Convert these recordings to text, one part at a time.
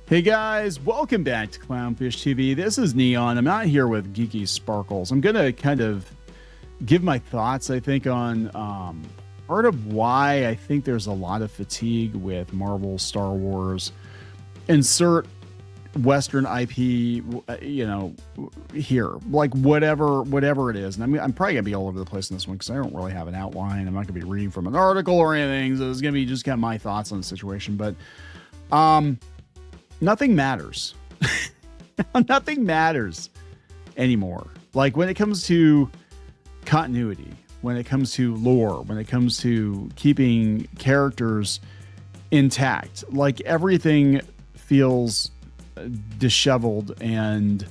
Hey guys, welcome back to Clownfish TV. This is Kneon. I'm out here with Geeky Sparkles. I'm going to kind of give my thoughts, I think, on part of why I think there's a lot of fatigue with Marvel, Star Wars, insert Western IP, here, like whatever it is. And I'm probably gonna be all over the place in this one because I don't really have an outline. I'm not gonna be reading from an article or anything. So it's gonna be just kind of my thoughts on the situation. But nothing matters. Nothing matters anymore. Like when it comes to continuity, when it comes to lore, when it comes to keeping characters intact, like everything feels disheveled and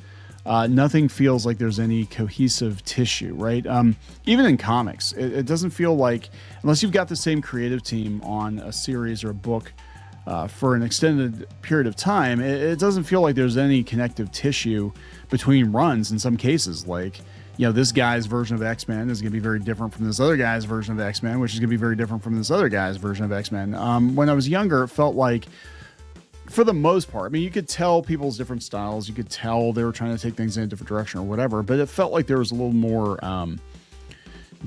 nothing feels like there's any cohesive tissue, right? Even in comics, it doesn't feel like, unless you've got the same creative team on a series or a book for an extended period of time, it doesn't feel like there's any connective tissue between runs in some cases. Like, this guy's version of X-Men is going to be very different from this other guy's version of X-Men, which is going to be very different from this other guy's version of X-Men. When I was younger, it felt like, for the most part, I mean, you could tell people's different styles. You could tell they were trying to take things in a different direction or whatever, but it felt like there was a little more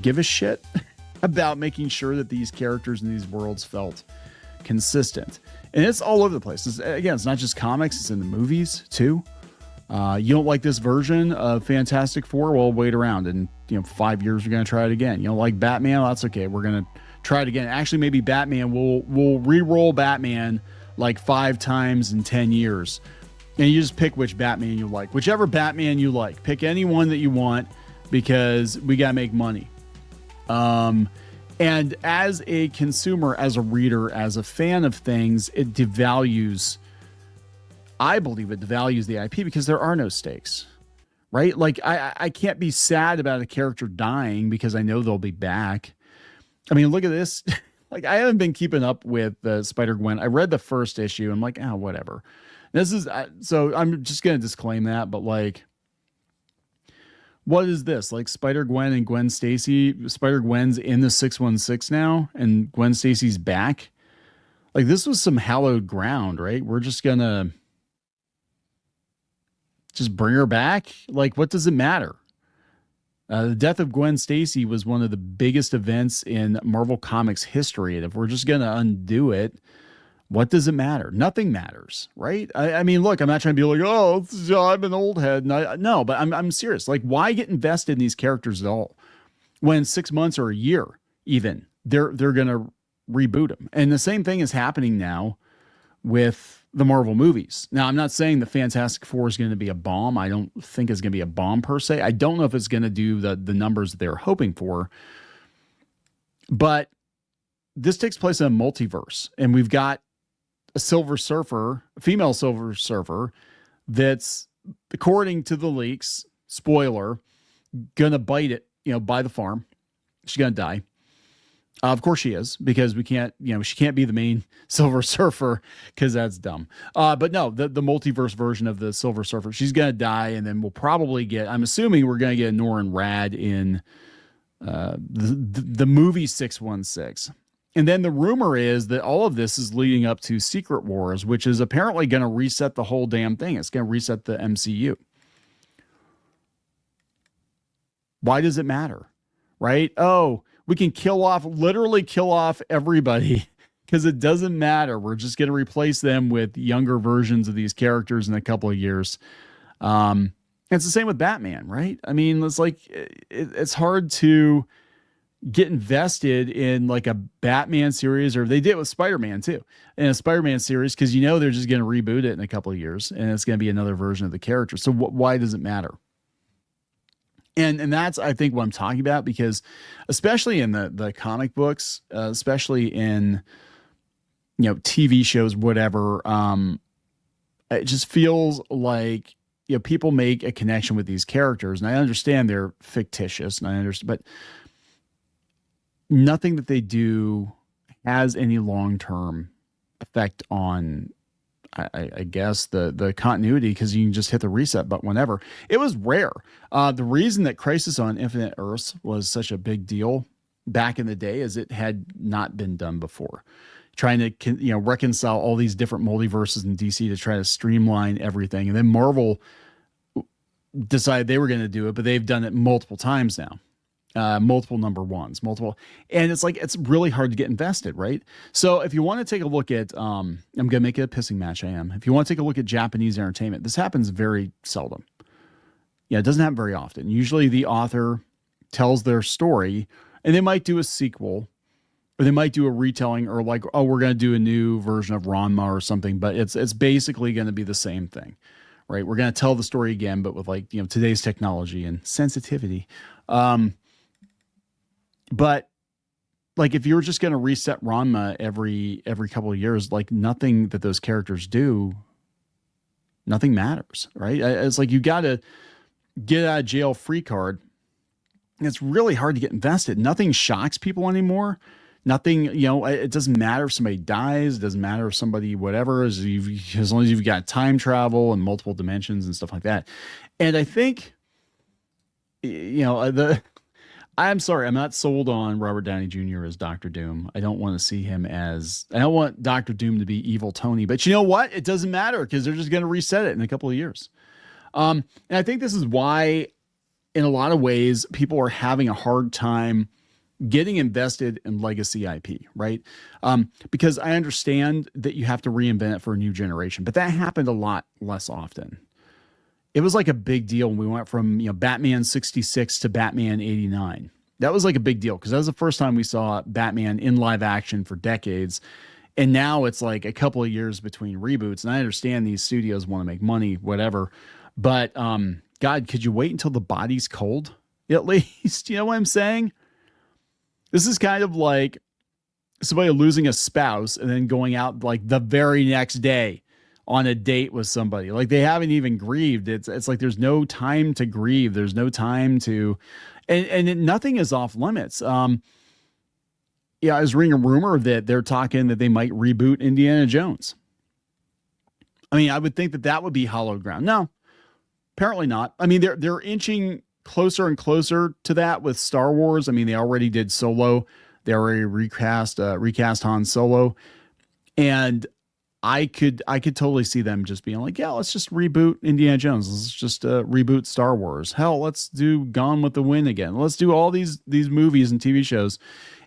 give a shit about making sure that these characters in these worlds felt consistent. And it's all over the place. It's not just comics, it's in the movies too. You don't like this version of Fantastic Four? Well, wait around. And 5 years, we're going to try it again. You don't like Batman? Well, that's okay. We're going to try it again. Actually, maybe Batman, we'll re-roll Batman like 5 times in 10 years. And you just pick which Batman you like. Whichever Batman you like. Pick any one that you want because we got to make money. And as a consumer, as a reader, as a fan of things, it devalues, I believe it devalues the IP because there are no stakes, right? Like I can't be sad about a character dying because I know they'll be back. I mean, look at this. Like, I haven't been keeping up with Spider-Gwen. I read the first issue. I'm like, whatever. This is, so I'm just going to disclaim that, but like, what is this? Like Spider-Gwen and Gwen Stacy, Spider-Gwen's in the 616 now and Gwen Stacy's back. Like, this was some hallowed ground, right? We're just going to just bring her back. Like, what does it matter? The death of Gwen Stacy was one of the biggest events in Marvel Comics history. And if we're just going to undo it, what does it matter? Nothing matters, right? I mean, look, I'm not trying to be like, I'm an old head. No, but I'm serious. Like, why get invested in these characters at all? When 6 months or a year, even, they're going to reboot them. And the same thing is happening now with the Marvel movies. Now, I'm not saying the Fantastic Four is going to be a bomb. I don't think it's going to be a bomb per se. I don't know if it's going to do the numbers that they're hoping for. But this takes place in a multiverse. And we've got a Silver Surfer, a female Silver Surfer, that's, according to the leaks, spoiler, going to bite it, by the farm. She's going to die. Of course she is, because we can't, she can't be the main Silver Surfer because that's dumb. But no, the multiverse version of the Silver Surfer, she's going to die. And then we'll probably get, I'm assuming we're going to get Norrin Rad in the movie 616. And then the rumor is that all of this is leading up to Secret Wars, which is apparently going to reset the whole damn thing. It's going to reset the MCU. Why does it matter? Right? Oh, we can literally kill off everybody because it doesn't matter. We're just going to replace them with younger versions of these characters in a couple of years. It's the same with Batman, right? I mean, it's like, it's hard to get invested in like a Batman series, or they did with Spider-Man too, in a Spider-Man series, because they're just going to reboot it in a couple of years and it's going to be another version of the character. So why does it matter? And that's, I think, what I'm talking about, because especially in the comic books, especially in TV shows, whatever, it just feels like people make a connection with these characters, and I understand they're fictitious, and I understand, but nothing that they do has any long-term effect on, I guess, the continuity, because you can just hit the reset button whenever. It was rare. The reason that Crisis on Infinite Earths was such a big deal back in the day is it had not been done before. trying to, reconcile all these different multiverses in DC to try to streamline everything. And then Marvel decided they were going to do it, but they've done it multiple times now. Multiple number ones, and it's really hard to get invested, right? So if you want to take a look at, I'm going to make it a pissing match. If you want to take a look at Japanese entertainment, this happens very seldom. Yeah, it doesn't happen very often. Usually the author tells their story, and they might do a sequel, or they might do a retelling, or like, oh, we're going to do a new version of Ranma or something, but it's basically going to be the same thing, right? We're going to tell the story again, but with today's technology and sensitivity. But if you were just going to reset Ranma every couple of years, nothing that those characters do, nothing matters, right? It's like you got to get out of jail free card. It's really hard to get invested. Nothing shocks people anymore. Nothing, it doesn't matter if somebody dies. It doesn't matter if somebody, whatever, as long as you've got time travel and multiple dimensions and stuff like that. And I think, I'm sorry, I'm not sold on Robert Downey Jr. as Dr. Doom. I don't want to see him I don't want Dr. Doom to be evil Tony, but you know what? It doesn't matter because they're just going to reset it in a couple of years. And I think this is why, in a lot of ways, people are having a hard time getting invested in legacy IP, right? Because I understand that you have to reinvent it for a new generation, but that happened a lot less often. It was like a big deal when we went from Batman 66 to Batman 89. That was like a big deal because that was the first time we saw Batman in live action for decades. And now it's like a couple of years between reboots. And I understand these studios want to make money, whatever. But God, could you wait until the body's cold at least? You know what I'm saying? This is kind of like somebody losing a spouse and then going out the very next day on a date with somebody. They haven't even grieved. It's like there's no time to grieve. There's no time to, and nothing is off limits. I was reading a rumor that they're talking that they might reboot Indiana Jones. I mean, I would think that would be hallowed ground. No, apparently not. I mean, they're inching closer and closer to that with Star Wars. I mean, they already did Solo. They already recast Han Solo, and I could totally see them just being like, yeah, let's just reboot Indiana Jones. Let's just reboot Star Wars. Hell, let's do Gone with the Wind again. Let's do all these movies and TV shows.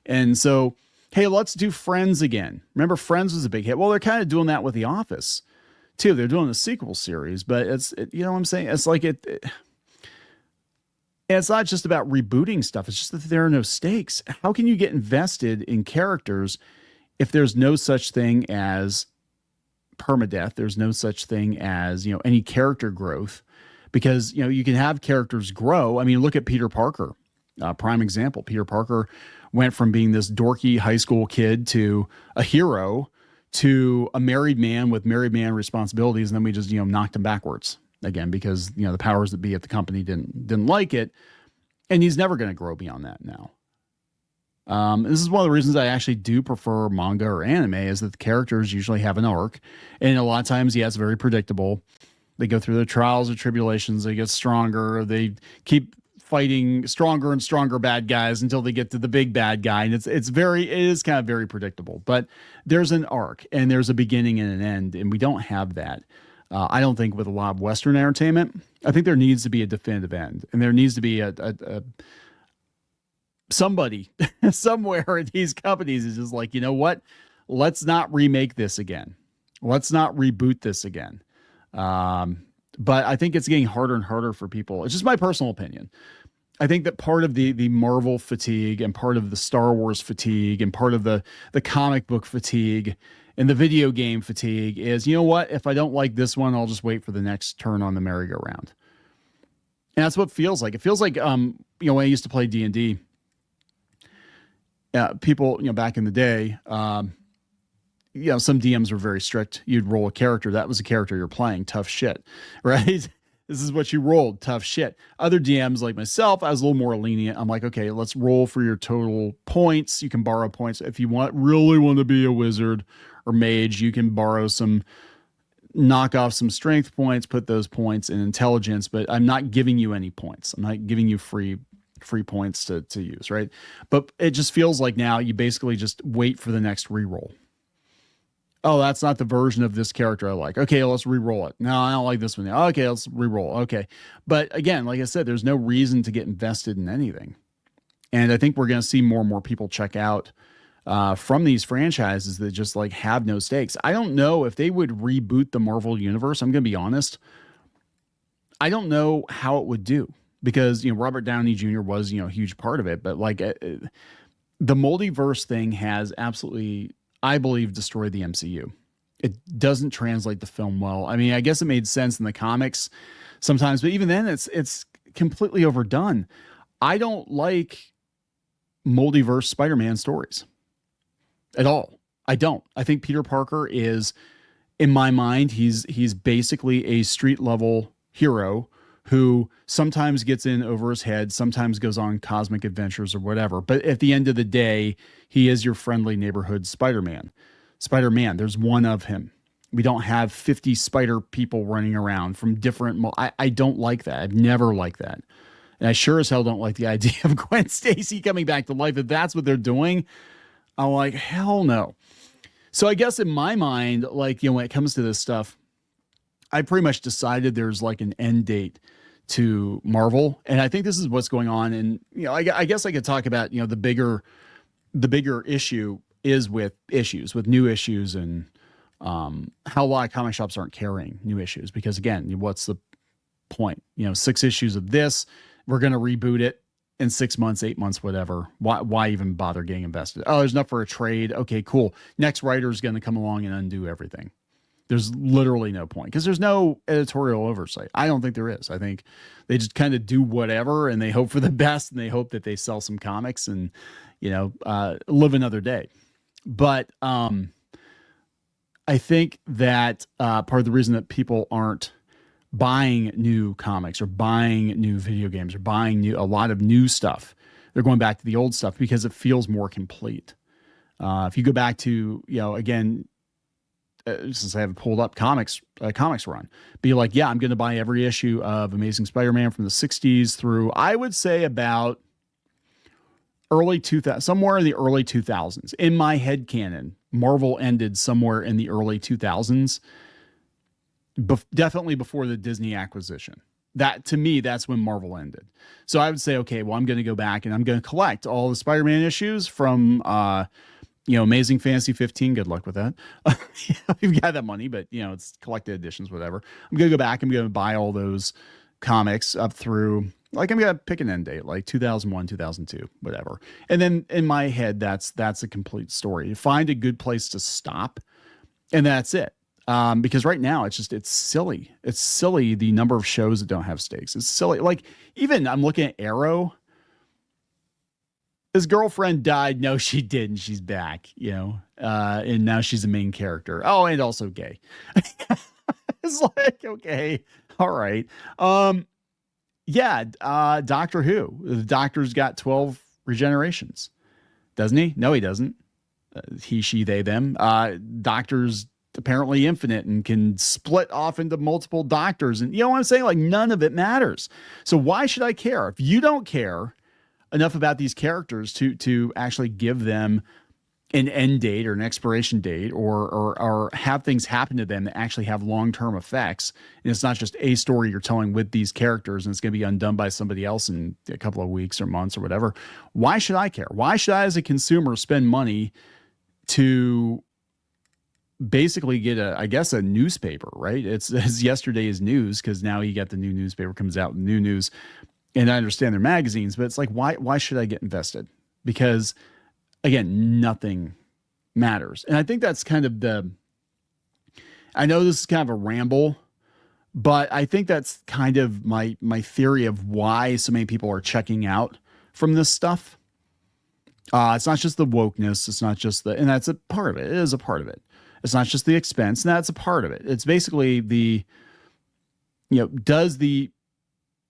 And so, hey, let's do Friends again. Remember, Friends was a big hit. Well, they're kind of doing that with The Office too. They're doing a sequel series, but you know what I'm saying? It's like it's not just about rebooting stuff. It's just that there are no stakes. How can you get invested in characters if there's no such thing as permadeath? There's no such thing as any character growth, because you can have characters grow. I mean, look at Peter Parker, prime example. Peter Parker went from being this dorky high school kid to a hero to a married man with married man responsibilities, and then we just knocked him backwards again because the powers that be at the company didn't like it, and he's never going to grow beyond that now. This is one of the reasons I actually do prefer manga or anime, is that the characters usually have an arc, and a lot of times, it's very predictable. They go through their trials and tribulations. They get stronger. They keep fighting stronger and stronger bad guys until they get to the big bad guy. And it is kind of very predictable, but there's an arc and there's a beginning and an end. And we don't have that. I don't think with a lot of Western entertainment. I think there needs to be a definitive end, and there needs to be a somebody somewhere in these companies is just like, you know what? Let's not remake this again. Let's not reboot this again. But I think it's getting harder and harder for people. It's just my personal opinion. I think that part of the Marvel fatigue and part of the Star Wars fatigue and part of the comic book fatigue and the video game fatigue is, you know what? If I don't like this one, I'll just wait for the next turn on the merry-go-round. And that's what it feels like. It feels like, when I used to play D&D, people, back in the day, some DMs were very strict. You'd roll a character. That was a character you're playing. Tough shit, right? This is what you rolled. Tough shit. Other DMs like myself, I was a little more lenient. I'm like, okay, let's roll for your total points. You can borrow points. If you really want to be a wizard or mage, you can borrow knock off some strength points, put those points in intelligence, but I'm not giving you any points. I'm not giving you free points to use, right? But it just feels like now you basically just wait for the next reroll. Oh, that's not the version of this character I like. Okay, let's re-roll it. No, I don't like this one. Okay, let's re-roll. Okay. But again, like I said, there's no reason to get invested in anything. And I think we're going to see more and more people check out from these franchises that just like have no stakes. I don't know if they would reboot the Marvel universe. I'm going to be honest. I don't know how it would do because, Robert Downey Jr. was, a huge part of it. But like the multiverse thing has absolutely, I believe, destroyed the MCU. It doesn't translate the film well. I mean, I guess it made sense in the comics sometimes, but even then it's completely overdone. I don't like multiverse Spider-Man stories at all. I don't. I think Peter Parker is, in my mind, he's basically a street level hero who sometimes gets in over his head, sometimes goes on cosmic adventures or whatever. But at the end of the day, he is your friendly neighborhood Spider-Man. Spider-Man, there's one of him. We don't have 50 spider people running around from different. I don't like that. I've never liked that. And I sure as hell don't like the idea of Gwen Stacy coming back to life. If that's what they're doing, I'm like, hell no. So I guess in my mind, like, when it comes to this stuff, I pretty much decided there's like an end date to Marvel. And I think this is what's going on. And, I guess I could talk about, the bigger issue is with new issues and how a lot of comic shops aren't carrying new issues. Because again, what's the point? 6 issues of this, we're going to reboot it in 6 months, 8 months, whatever. Why even bother getting invested? Oh, there's enough for a trade. Okay, cool. Next writer's going to come along and undo everything. There's literally no point because there's no editorial oversight. I don't think there is. I think they just kind of do whatever and they hope for the best and they hope that they sell some comics and, live another day. But I think that part of the reason that people aren't buying new comics or buying new video games or buying a lot of new stuff, they're going back to the old stuff because it feels more complete. If you go back to, again, since I haven't pulled up comics run, be like, yeah, I'm going to buy every issue of Amazing Spider-Man from the 60s through, I would say about early 2000, somewhere in the early 2000s. In my head canon, Marvel ended somewhere in the early 2000s, definitely before the Disney acquisition. That, to me, that's when Marvel ended. So I would say, okay, well, I'm going to go back and I'm going to collect all the Spider-Man issues from Amazing Fantasy 15. Good luck with that. You've got that money, but it's collected editions, whatever. I'm going to go back. I'm going to buy all those comics up through, like, I'm going to pick an end date, like 2001, 2002, whatever. And then in my head, that's a complete story. Find a good place to stop. And that's it. Because right now it's silly. It's silly. The number of shows that don't have stakes. It's silly. Like, even I'm looking at Arrow. His girlfriend died. No, she didn't. She's back, and now she's a main character. Oh, and also gay. It's like, okay, all right. Doctor Who. The Doctor's got 12 regenerations. Doesn't he? No, he doesn't. He, she, they, them. Doctor's apparently infinite and can split off into multiple doctors. And you know what I'm saying? Like, none of it matters. So why should I care? If you don't care enough about these characters to actually give them an end date or an expiration date or have things happen to them that actually have long-term effects. And it's not just a story you're telling with these characters and it's going to be undone by somebody else in a couple of weeks or months or whatever. Why should I care? Why should I, as a consumer, spend money to basically get a newspaper, right? It's yesterday's news, because now you get the new newspaper comes out with new news. And I understand they're magazines, but it's like, why should I get invested? Because again, nothing matters. And I think that's kind of I know this is kind of a ramble, but I think that's kind of my theory of why so many people are checking out from this stuff. It's not just the wokeness. It's not just and that's a part of it. It is a part of it. It's not just the expense. And that's a part of it. It's basically does the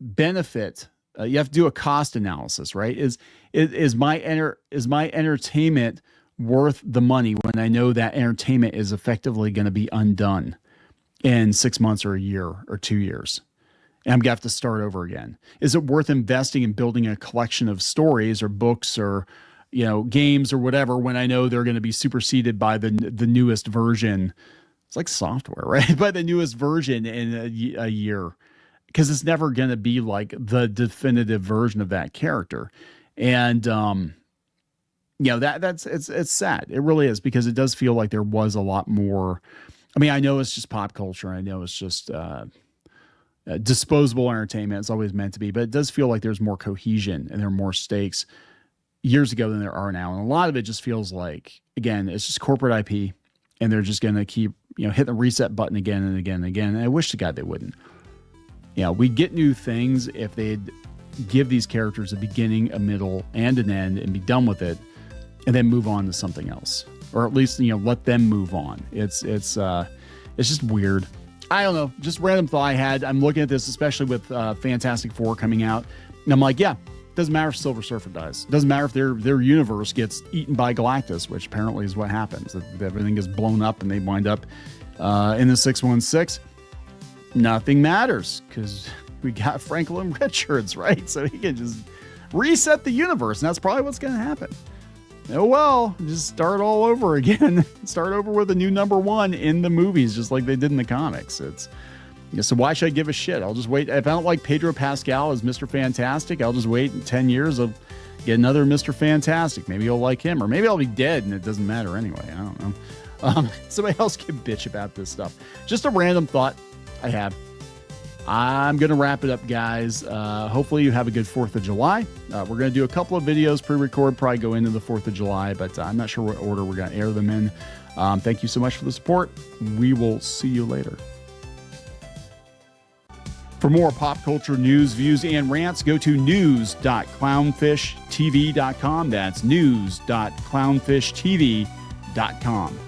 benefit, you have to do a cost analysis, right? Is my entertainment worth the money when I know that entertainment is effectively going to be undone in 6 months or a year or 2 years? And I'm going to have to start over again. Is it worth investing in building a collection of stories or books or games or whatever when I know they're going to be superseded by the newest version. It's like software, right? By the newest version in a year, because it's never going to be like the definitive version of that character. And, it's sad. It really is, because it does feel like there was a lot more. I mean, I know it's just pop culture. I know it's just disposable entertainment. It's always meant to be, but it does feel like there's more cohesion and there are more stakes years ago than there are now. And a lot of it just feels like, again, it's just corporate IP, and they're just going to keep, hitting the reset button again and again and again. And I wish to God they wouldn't. We'd get new things if they'd give these characters a beginning, a middle, and an end, and be done with it, and then move on to something else, or at least let them move on. It's just weird. I don't know, just random thought I had. I'm looking at this, especially with Fantastic Four coming out, and I'm like, yeah, doesn't matter if Silver Surfer dies. Doesn't matter if their universe gets eaten by Galactus, which apparently is what happens. That everything gets blown up and they wind up in the 616. Nothing matters, because we got Franklin Richards, right? So he can just reset the universe, and that's probably what's going to happen. Oh, well, just start all over again. Start over with a new number one in the movies, just like they did in the comics. So why should I give a shit? I'll just wait. If I don't like Pedro Pascal as Mr. Fantastic, I'll just wait 10 years of get another Mr. Fantastic. Maybe you'll like him, or maybe I'll be dead and it doesn't matter anyway. I don't know. Somebody else can bitch about this stuff. Just a random thought I have. I'm going to wrap it up, guys. Hopefully you have a good 4th of July. We're going to do a couple of videos, pre-record, probably go into the 4th of July, but I'm not sure what order we're going to air them in. Thank you so much for the support. We will see you later. For more pop culture news, views, and rants, go to news.clownfishtv.com. That's news.clownfishtv.com.